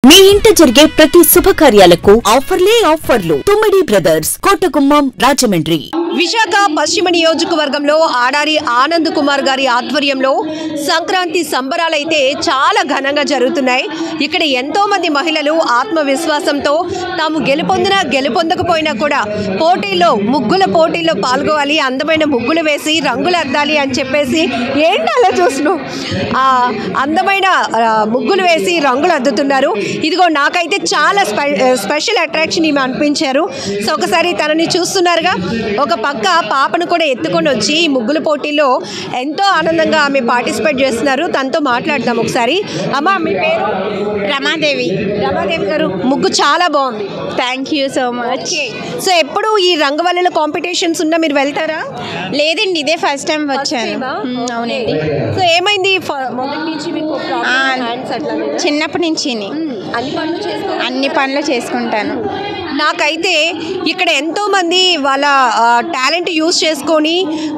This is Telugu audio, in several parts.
మీ ఇంట జరిగే ప్రతి శుభకార్యాలకు ఆఫర్లు తుమ్మిడి బ్రదర్స్ కోటగుమ్మం రాజమండ్రి. విశాఖ పశ్చిమ నియోజకవర్గంలో ఆడారి ఆనంద్ కుమార్ గారి ఆధ్వర్యంలో సంక్రాంతి సంబరాలైతే చాలా ఘనంగా జరుగుతున్నాయి. ఇక్కడ ఎంతో మంది మహిళలు ఆత్మవిశ్వాసంతో తాము గెలుపొందకపోయినా కూడా ముగ్గుల పోటీల్లో పాల్గొవాలి, అందమైన ముగ్గులు వేసి రంగులు అద్దాలి అని చెప్పేసి ఏంటి అలా చూస్తున్నాం, అందమైన ముగ్గులు వేసి రంగులు అద్దుతున్నారు. ఇదిగో నాకైతే చాలా స్పెషల్ అట్రాక్షన్ ఈమె అనిపించారు. సో ఒకసారి తనని చూస్తున్నారుగా, ఒక పక్క పాపను కూడా ఎత్తుకొని వచ్చి ఈ ముగ్గుల పోటీలో ఎంతో ఆనందంగా ఆమె పార్టిసిపేట్ చేస్తున్నారు. తనతో మాట్లాడదాం ఒకసారి. అమ్మా, మీ పేరు? రమాదేవి. రమాదేవి గారు, ముగ్గు చాలా బాగుంది. Thank you so much. So ఎప్పుడు ఈ రంగవల్లుల కాంపిటీషన్స్ ఉన్నా మీరు వెళ్తారా? లేదండి, ఇదే ఫస్ట్ టైం వచ్చాను. అవునండి. సో ఏమైంది మొదటి నుంచి మీకు? చిన్నప్పటి నుంచి అన్ని పనులు చేసుకుంటాను. నాకైతే ఇక్కడ ఎంతోమంది వాళ్ళ టాలెంట్ యూజ్ చేసుకొని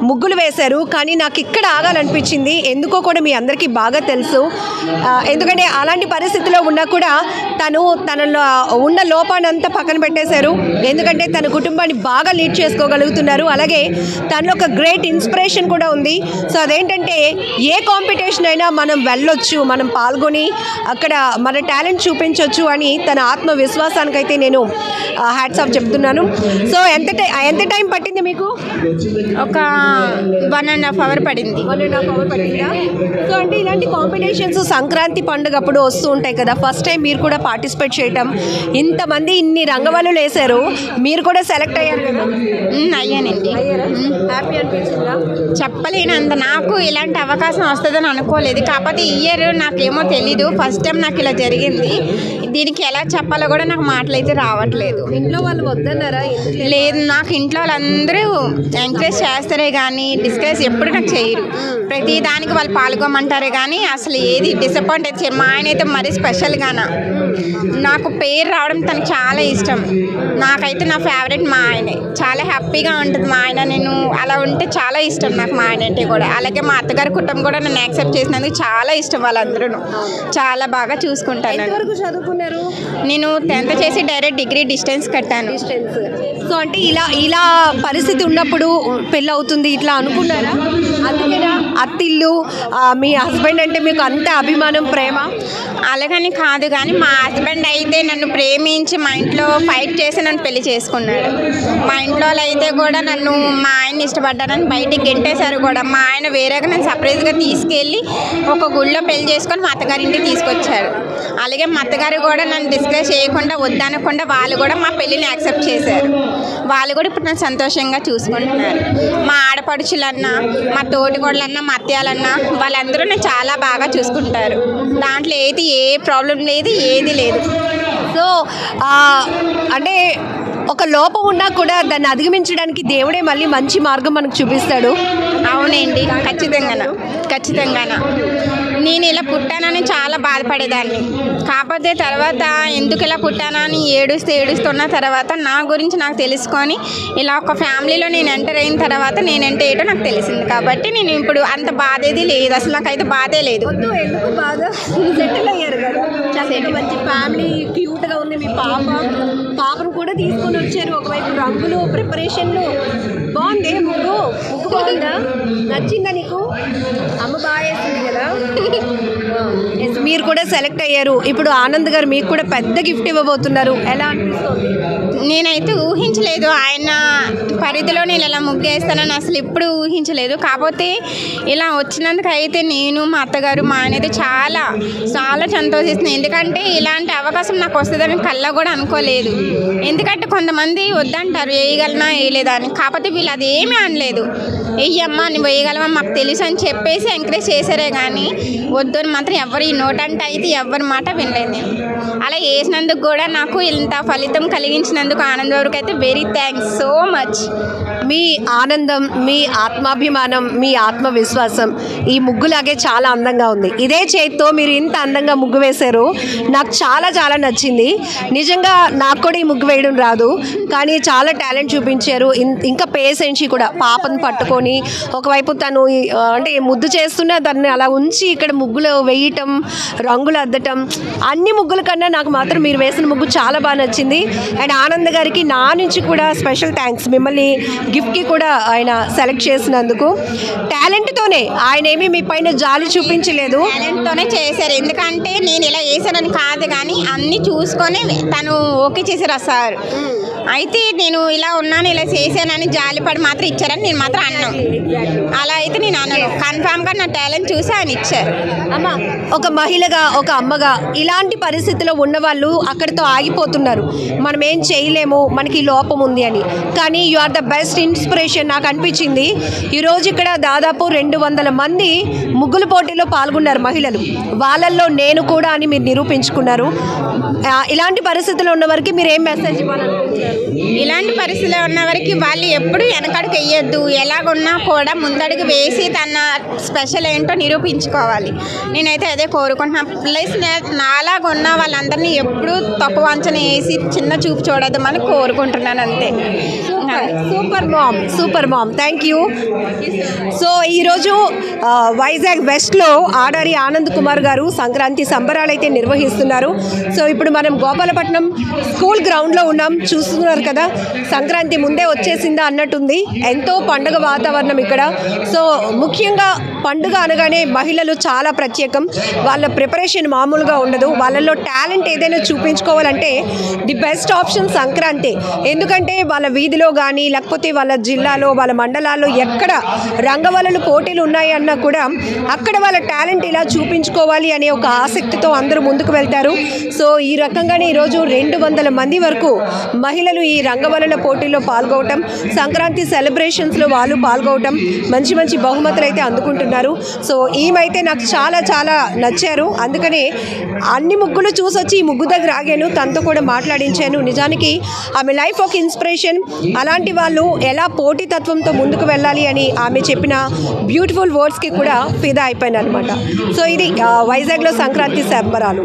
ముగ్గులు వేశారు, కానీ నాకు ఇక్కడ ఆగాలనిపించింది. ఎందుకో కూడా మీ అందరికీ బాగా తెలుసు. ఎందుకంటే అలాంటి పరిస్థితిలో ఉన్నా కూడా తనలో ఉన్న లోపాన్ని అంతా పక్కన పెట్టేశారు. ఎందుకంటే తన కుటుంబాన్ని బాగా లీడ్ చేసుకోగలుగుతున్నారు. అలాగే తనలో ఒక గ్రేట్ ఇన్స్పిరేషన్ కూడా ఉంది. సో అదేంటంటే ఏ కాంపిటీషన్ అయినా మనం వెళ్ళొచ్చు, మనం పాల్గొని అక్కడ మన టాలెంట్ చూపించవచ్చు అని తన ఆత్మవిశ్వాసానికైతే నేను హ్యాట్స్ ఆఫ్ చెప్తున్నాను. సో ఎంత టైం పట్టింది మీకు? ఒక 1.5 hour పడింది. 1.5 hour పట్టిందా? సో అంటే ఇలాంటి కాంపిటీషన్స్ సంక్రాంతి పండుగ అప్పుడు వస్తూ ఉంటాయి కదా, ఫస్ట్ టైం మీరు కూడా పార్టిసిపేట్ చేయటం, ఇంతమంది ఇన్ని రంగవల్లులు వేశారు, మీరు కూడా సెలెక్ట్ అయ్యారు కదా? అయ్యానండి. హ్యాపీ అనిపించిందా? చెప్పలేనంత. నాకు ఇలాంటి అవకాశం వస్తుందని అనుకోలేదు. కాకపోతే ఈ ఇయర్ నాకేమో తెలీదు, ఫస్ట్ టైం నాకు ఇలా జరిగింది. దీనికి ఎలా చెప్పాలో కూడా నాకు మాటలు అయితే రావట్లేదు. ఇంట్లో వాళ్ళు వద్దన్నారా? లేదు, నాకు ఇంట్లో వాళ్ళందరూ ఎంకరేజ్ చేస్తారే కానీ డిస్కరేజ్ ఎప్పుడు నాకు చేయరు. ప్రతి దానికి వాళ్ళు పాల్గొమంటారే కానీ అసలు ఏది డిసప్పాయింట్ అయితే. మా ఆయన అయితే మరీ స్పెషల్గాన నాకు పేరు రావడం తనకు చాలా ఇష్టం. నాకైతే నా ఫేవరెట్ మా ఆయనే. చాలా హ్యాపీగా ఉంటుంది మా ఆయన. నేను అలా ఉంటే చాలా ఇష్టం నాకు మా ఆయన అంటే కూడా. అలాగే మా అత్తగారి కుటుంబం కూడా నన్ను యాక్సెప్ట్ చేసినందుకు చాలా ఇష్టం. వాళ్ళందరూ చాలా బాగా చూసుకుంటాను. నేను 10th చేసి డైరెక్ట్ డిగ్రీ డిస్టెన్స్ కట్టాను. సో అంటే ఇలా పరిస్థితి ఉన్నప్పుడు పెళ్ళి అవుతుంది ఇట్లా అనుకున్నారా? అందుకేనా అత్తిల్లు మీ హస్బెండ్ అంటే మీకు అంత అభిమానం, ప్రేమ? అలాగని కాదు, కానీ మా హస్బెండ్ అయితే నన్ను ప్రేమించి మా ఇంట్లో ఫైట్ చేసి నన్ను పెళ్లి చేసుకున్నాడు. మా ఇంట్లో అయితే కూడా నన్ను మా ఆయన్ని ఇష్టపడ్డానని బయటికి గెంటేశారు కూడా. మా ఆయన వేరేగా నన్ను సర్ప్రైజ్గా తీసుకెళ్ళి ఒక గుళ్ళో పెళ్లి చేసుకొని మా అత్తగారింటికి తీసుకొచ్చారు. అలాగే మా అత్తగారు కూడా నన్ను డిస్కస్ చేయకుండా వద్దనకుండా వాళ్ళు కూడా మా పెళ్ళిని యాక్సెప్ట్ చేశారు. వాళ్ళు కూడా ఇప్పుడు నన్ను సంతోషంగా చూసుకుంటున్నారు. మా ఆడపడుచులన్నా, మా తోటికోడలన్నా, మా అత్తయ్యలన్నా వాళ్ళందరూ నన్ను చాలా బాగా చూసుకుంటారు. దాంట్లో ఏ ప్రాబ్లం లేదు, ఏది లేదు. సో అంటే ఒక లోపం ఉన్నా కూడా దాన్ని అధిగమించడానికి దేవుడే మళ్ళీ మంచి మార్గం మనకు చూపిస్తాడు. అవునండి, ఖచ్చితంగా నేను ఇలా పుట్టానని చాలా బాధపడేదాన్ని. కాకపోతే తర్వాత ఎందుకు ఇలా పుట్టానని ఏడుస్తున్న తర్వాత నా గురించి నాకు తెలుసుకొని ఇలా ఒక ఫ్యామిలీలో నేను ఎంటర్ అయిన తర్వాత నేనంటే ఏంటో నాకు తెలిసింది. కాబట్టి నేను ఇప్పుడు అంత బాధేది లేదు, అసలు నాకైతే బాధే లేదు. ఎందుకు బాధ? సెటిల్ అయ్యారు కదా, మంచి ఫ్యామిలీ, క్యూట్గా ఉంది మీ పాపను కూడా తీసుకొని వచ్చారు. ఒకవైపు రంగులు, ప్రిపరేషన్లు బాగుంది. ముగ్గు బాగుందా? నచ్చిందా నీకు? అమ్మ బాగా వేస్తుంది కదా. మీరు కూడా సెలెక్ట్ అయ్యారు. ఇప్పుడు ఆనంద్ గారు మీకు కూడా పెద్ద గిఫ్ట్ ఇవ్వబోతున్నారు. ఎలా అనిపిస్తుంది? నేనైతే ఊహించలేదు ఆయన పరిధిలో నేను ఇలా ముగ్గేస్తానని అసలు ఎప్పుడు ఊహించలేదు. కాకపోతే ఇలా వచ్చినందుకు అయితే నేను, మా అత్తగారు, మా ఆయన అయితే చాలా చాలా సంతోషిస్తున్నాను. ఎందుకంటే ఇలాంటి అవకాశం నాకు వస్తుందని కళ్ళ కూడా అనుకోలేదు. ఎందుకంటే కొంతమంది వద్దంటారు వేయగలనా వేయలేదా అని. కాకపోతే వీళ్ళు అది ఏమీ అనలేదు. వెయ్యమ్మా, నువ్వు వేయగలవా మాకు తెలుసు అని చెప్పేసి ఎంకరేజ్ చేశారే కానీ వద్దు అని మాత్రం ఎవరు ఈ నోటంటే అయితే ఎవరి మాట వినలేదు నేను. అలా వేసినందుకు కూడా నాకు ఇంత ఫలితం కలిగించినందుకు ఆనంద్ గారికి అయితే వెరీ థ్యాంక్స్ సో మచ్. మీ ఆనందం, మీ ఆత్మాభిమానం, మీ ఆత్మవిశ్వాసం ఈ ముగ్గులాగే చాలా అందంగా ఉంది. ఇదే చేతితో మీరు ఇంత అందంగా ముగ్గు వేశారు, నాకు చాలా చాలా నచ్చింది. నిజంగా నాకు కూడా ఈ ముగ్గు వేయడం రాదు, కానీ చాలా టాలెంట్ చూపించారు. ఇంకా పేషెన్సీ కూడా, పాపను పట్టుకొని ఒకవైపు తను అంటే ముద్దు చేస్తున్నా దాన్ని అలా ఉంచి ఇక్కడ ముగ్గులు వేయటం, రంగులు అద్దటం, అన్ని ముగ్గుల కన్నా నాకు మాత్రం మీరు వేసిన ముగ్గు చాలా బాగా నచ్చింది. అండ్ ఆనంద్ గారికి నా నుంచి కూడా స్పెషల్ థ్యాంక్స్. మిమ్మల్ని గిఫ్ట్కి కూడా ఆయన సెలెక్ట్ చేసినందుకు. టాలెంట్తోనే, ఆయన ఏమీ మీ పైన జాలి చూపించలేదు, టాలెంట్తోనే చేశారు. ఎందుకంటే నేను ఇలా వేసానని కాదు, కానీ అన్నీ చూసుకొని తను ఓకే చేశారు సార్. అయితే నేను ఇలా ఉన్నాను, ఇలా చేశానని జాలిపడి మాత్రం ఇచ్చారని నేను మాత్రం అన్నాను. అలా అయితే నేను అన్నాను, కన్ఫామ్గా నా టాలెంట్ చూసి ఆయన ఇచ్చారు. అమ్మ, ఒక మహిళగా, ఒక అమ్మగా ఇలాంటి పరిస్థితిలో ఉన్నవాళ్ళు అక్కడితో ఆగిపోతున్నారు. మనం ఏం చేయలేము, మనకి లోపం ఉంది అని. కానీ you are the best inspiration నాకు అనిపించింది. ఈరోజు ఇక్కడ దాదాపు 200 మంది ముగ్గుల పోటీలో పాల్గొన్నారు మహిళలు. వాళ్ళల్లో నేను కూడా అని మీరు నిరూపించుకున్నారు. ఇలాంటి పరిస్థితుల్లో ఉన్న వారికి మీరు ఏం మెసేజ్ ఇవ్వాలనుకుంటున్నారు? ఇలాంటి పరిస్థితిలో ఉన్న వరకు వాళ్ళు ఎప్పుడు వెనకడుగు వేయొద్దు, ఎలాగున్నా కూడా ముందడుగు వేసి తన స్పెషల్ ఏంటో నిరూపించుకోవాలి. నేనైతే అదే కోరుకుంటున్నాను. ప్లస్ నాలాగున్న వాళ్ళందరినీ ఎప్పుడు తక్కువ అంచనా వేసి చిన్న చూపు చూడద్దామని కోరుకుంటున్నాను, అంతే. Super mom, thank you. So ఈరోజు వైజాగ్ వెస్ట్లో ఆడారి ఆనంద్ కుమార్ గారు సంక్రాంతి సంబరాలు అయితే నిర్వహిస్తున్నారు. సో ఇప్పుడు మనం గోపాలపట్నం స్కూల్ గ్రౌండ్లో ఉన్నాం. చూస్తున్నారు కదా, సంక్రాంతి ముందే వచ్చేసిందా అన్నట్టుంది. ఎంతో పండుగ వాతావరణం ఇక్కడ. సో ముఖ్యంగా పండుగ అనగానే మహిళలు చాలా ప్రత్యేకం. వాళ్ళ ప్రిపరేషన్ మామూలుగా ఉండదు. వాళ్ళలో టాలెంట్ ఏదైనా చూపించుకోవాలంటే ది బెస్ట్ ఆప్షన్ సంక్రాంతి. ఎందుకంటే వాళ్ళ వీధిలో కానీ, లేకపోతే వాళ్ళ జిల్లాలో, వాళ్ళ మండలాల్లో ఎక్కడ రంగవల్లులు పోటీలు ఉన్నాయి అన్నా కూడా అక్కడ వాళ్ళ టాలెంట్ ఇలా చూపించుకోవాలి అనే ఒక ఆసక్తితో అందరూ ముందుకు వెళ్తారు. సో ఈ రకంగానే ఈరోజు 200 మంది వరకు మహిళలు ఈ రంగవల్లుల పోటీల్లో పాల్గొవటం, సంక్రాంతి సెలబ్రేషన్స్లో వాళ్ళు పాల్గొవటం, మంచి మంచి బహుమతులు అయితే అందుకుంటున్నారు. సో ఈమైతే నాకు చాలా చాలా నచ్చారు. అందుకనే అన్ని ముగ్గులు చూసొచ్చి ఈ ముగ్గు దగ్గర ఆగాను, తనతో కూడా మాట్లాడించాను. నిజానికి ఆమె లైఫ్ ఒక ఇన్స్పిరేషన్. అలాంటి వాళ్ళు ఎలా పోటీతత్వంతో ముందుకు వెళ్ళాలి అని ఆమె చెప్పిన బ్యూటిఫుల్ వర్డ్స్కి కూడా ఫిదా అయిపోయాను అనమాట. సో ఇది వైజాగ్లో సంక్రాంతి సంబరాలు.